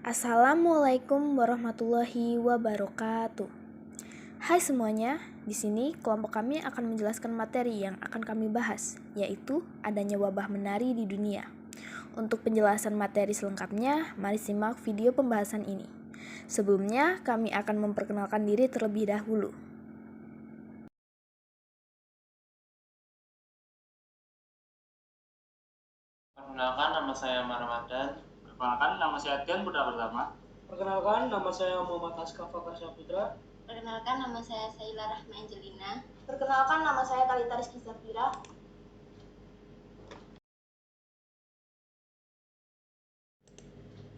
Assalamualaikum warahmatullahi wabarakatuh. Hai semuanya, di sini kelompok kami akan menjelaskan materi yang akan kami bahas, yaitu adanya wabah menari di dunia. Untuk penjelasan materi selengkapnya, mari simak video pembahasan ini. Sebelumnya, kami akan memperkenalkan diri terlebih dahulu. Perkenalkan, nama saya Ramadan. Perkenalkan, nama saya Adrian Putra Pertama. Perkenalkan, nama saya Muhammad Askaf Akarsya Putra. Perkenalkan, nama saya Saila Rahma Angelina. Perkenalkan, nama saya Talita Rizky Zafira.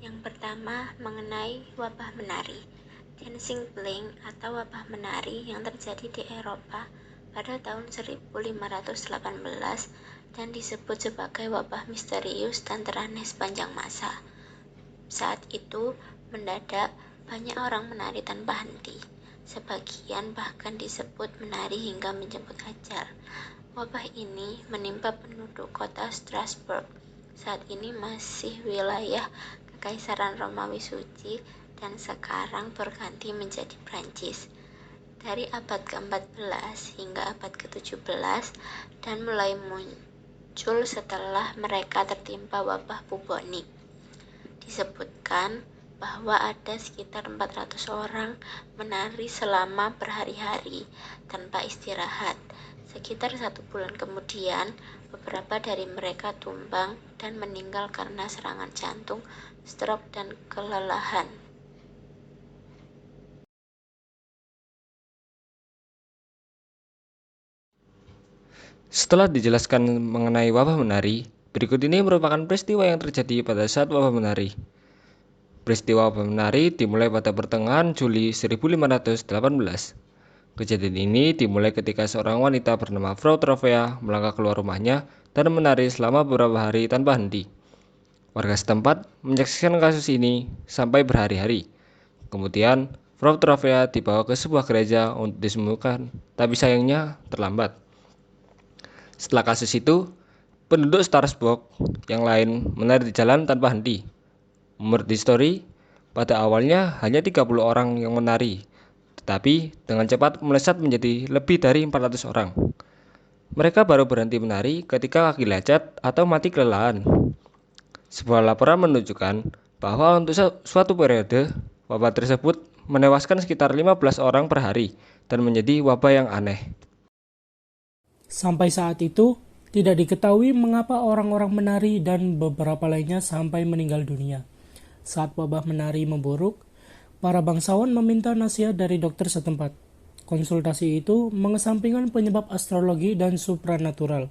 Yang pertama, mengenai wabah menari. Dancing Plague atau wabah menari yang terjadi di Eropa pada tahun 1518 dan disebut sebagai wabah misterius dan teraneh sepanjang masa. Saat itu, mendadak banyak orang menari tanpa henti. Sebagian bahkan disebut menari hingga menjemput ajal. Wabah ini menimpa penduduk kota Strasbourg. Saat ini masih wilayah Kekaisaran Romawi Suci dan sekarang berganti menjadi Prancis. Dari abad ke-14 hingga abad ke-17 dan mulai muncul setelah mereka tertimpa wabah bubonik. Disebutkan bahwa ada sekitar 400 orang menari selama berhari-hari tanpa istirahat. Sekitar 1 bulan kemudian, beberapa dari mereka tumbang dan meninggal karena serangan jantung, stroke, dan kelelahan. Setelah dijelaskan mengenai wabah menari, berikut ini merupakan peristiwa yang terjadi pada saat wabah menari. Peristiwa wabah menari dimulai pada pertengahan Juli 1518. Kejadian ini dimulai ketika seorang wanita bernama Frau Trovea melangkah keluar rumahnya dan menari selama beberapa hari tanpa henti. Warga setempat menyaksikan kasus ini sampai berhari-hari. Kemudian, Frau Trovea dibawa ke sebuah gereja untuk disembuhkan, tapi sayangnya terlambat. Setelah kasus itu, penduduk Strasbourg yang lain menari di jalan tanpa henti. Menurut histori, pada awalnya hanya 30 orang yang menari, tetapi dengan cepat melesat menjadi lebih dari 400 orang. Mereka baru berhenti menari ketika kaki lecet atau mati kelelahan. Sebuah laporan menunjukkan bahwa untuk suatu periode, wabah tersebut menewaskan sekitar 15 orang per hari dan menjadi wabah yang aneh. Sampai saat itu, tidak diketahui mengapa orang-orang menari dan beberapa lainnya sampai meninggal dunia. Saat wabah menari memburuk, para bangsawan meminta nasihat dari dokter setempat. Konsultasi itu mengesampingkan penyebab astrologi dan supranatural.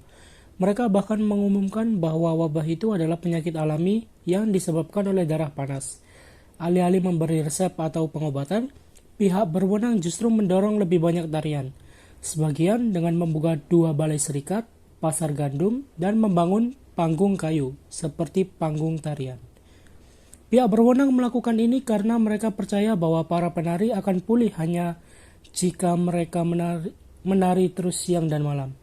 Mereka bahkan mengumumkan bahwa wabah itu adalah penyakit alami yang disebabkan oleh darah panas. Alih-alih memberi resep atau pengobatan, pihak berwenang justru mendorong lebih banyak tarian. Sebagian dengan membuka 2 balai serikat, pasar gandum, dan membangun panggung kayu, seperti panggung tarian. Pihak berwenang melakukan ini karena mereka percaya bahwa para penari akan pulih hanya jika mereka menari terus siang dan malam.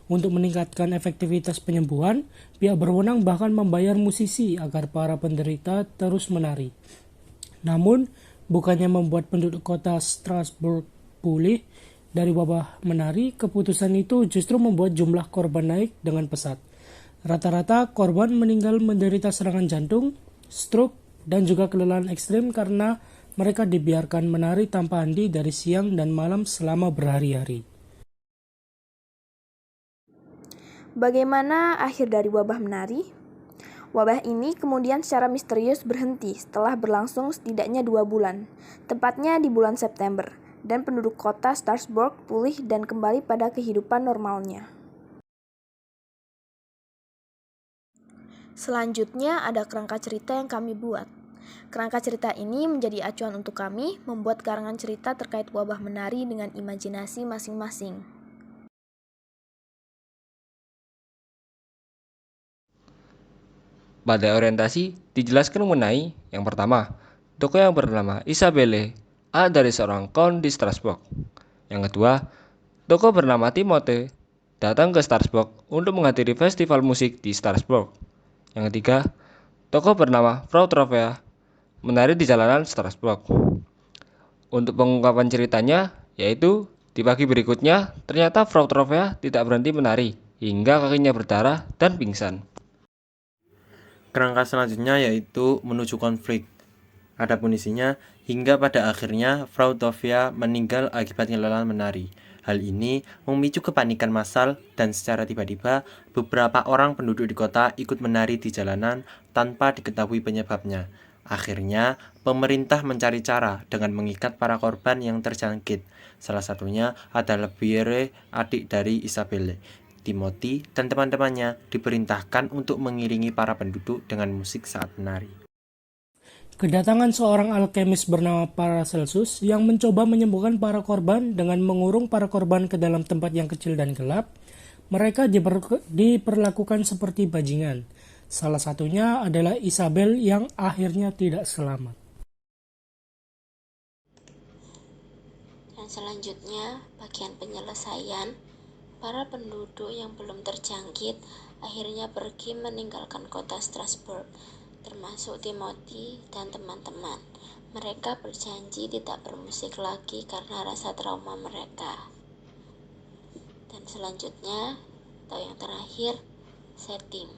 Untuk meningkatkan efektivitas penyembuhan, pihak berwenang bahkan membayar musisi agar para penderita terus menari. Namun, bukannya membuat penduduk kota Strasbourg pulih dari wabah menari, keputusan itu justru membuat jumlah korban naik dengan pesat. Rata-rata korban meninggal menderita serangan jantung, stroke, dan juga kelelahan ekstrim karena mereka dibiarkan menari tanpa henti dari siang dan malam selama berhari-hari. Bagaimana akhir dari wabah menari? Wabah ini kemudian secara misterius berhenti setelah berlangsung setidaknya 2 bulan, tepatnya di bulan September, dan penduduk kota Strasbourg pulih dan kembali pada kehidupan normalnya. Selanjutnya ada kerangka cerita yang kami buat. Kerangka cerita ini menjadi acuan untuk kami membuat karangan cerita terkait wabah menari dengan imajinasi masing-masing. Pada orientasi dijelaskan mengenai yang pertama, tokoh yang bernama Isabelle A dari seorang count di Strasbourg. Yang kedua, tokoh bernama Timote datang ke Strasbourg untuk menghadiri festival musik di Strasbourg. Yang ketiga, tokoh bernama Frau Trovea menari di jalanan Strasbourg. Untuk pengungkapan ceritanya, yaitu di pagi berikutnya, ternyata Frau Trovea tidak berhenti menari hingga kakinya berdarah dan pingsan. Kerangka selanjutnya yaitu menuju konflik. Adapun isinya, hingga pada akhirnya Frau Trovea meninggal akibat kelelahan menari. Hal ini memicu kepanikan massal dan secara tiba-tiba beberapa orang penduduk di kota ikut menari di jalanan tanpa diketahui penyebabnya. Akhirnya, pemerintah mencari cara dengan mengikat para korban yang terjangkit. Salah satunya adalah Pierre, adik dari Isabelle. Timothy dan teman-temannya diperintahkan untuk mengiringi para penduduk dengan musik saat menari. Kedatangan seorang alkemis bernama Paracelsus yang mencoba menyembuhkan para korban dengan mengurung para korban ke dalam tempat yang kecil dan gelap. Mereka diperlakukan seperti bajingan. Salah satunya adalah Isabel yang akhirnya tidak selamat. Dan selanjutnya, bagian penyelesaian. Para penduduk yang belum terjangkit akhirnya pergi meninggalkan kota Strasbourg, termasuk Timothy dan teman-teman. Mereka berjanji tidak bermusik lagi karena rasa trauma mereka. Dan selanjutnya, atau yang terakhir, setting.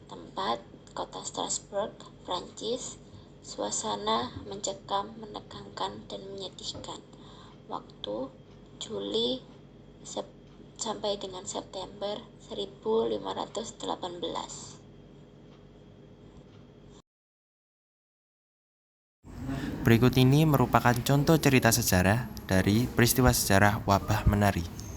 Tempat, kota Strasbourg, Prancis. Suasana mencekam, menegangkan, dan menyedihkan. Waktu, Juli sampai dengan September 1518. Berikut ini merupakan contoh cerita sejarah dari peristiwa sejarah wabah menari.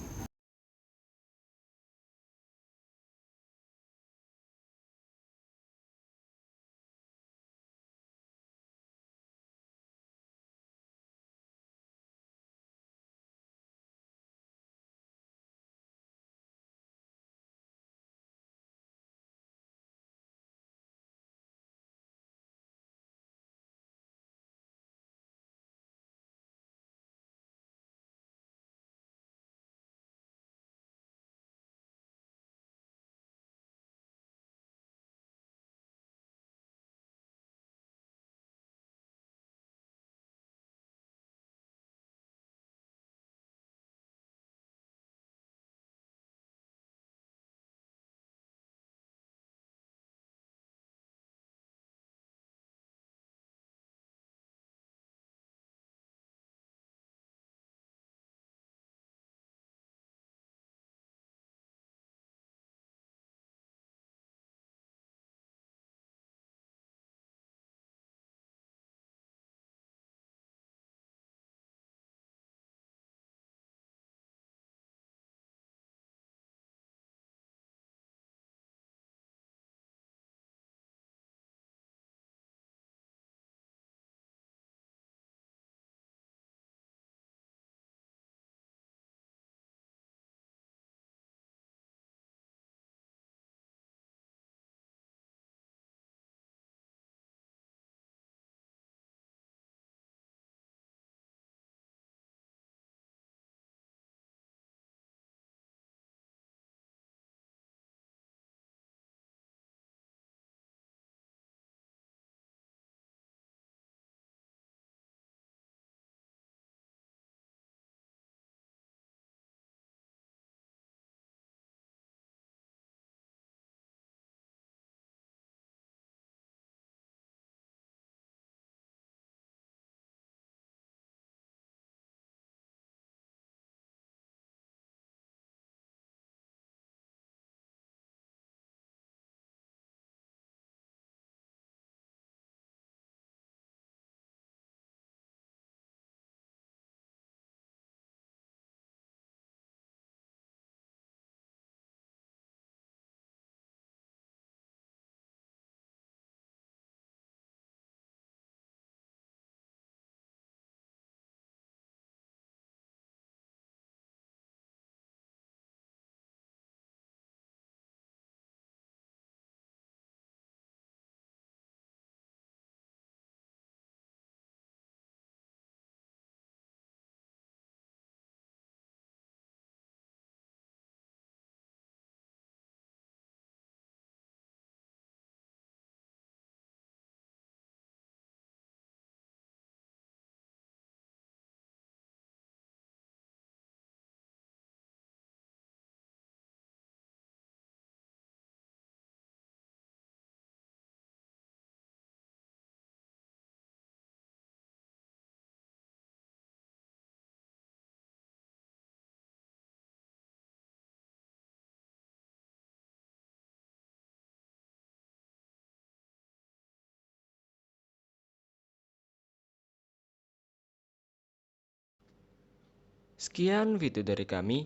Sekian video dari kami.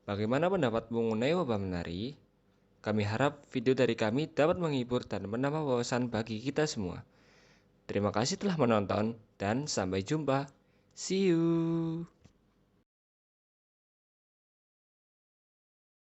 Bagaimana pendapatmu mengenai wabah menari? Kami harap video dari kami dapat menghibur dan menambah wawasan bagi kita semua. Terima kasih telah menonton dan sampai jumpa. See you.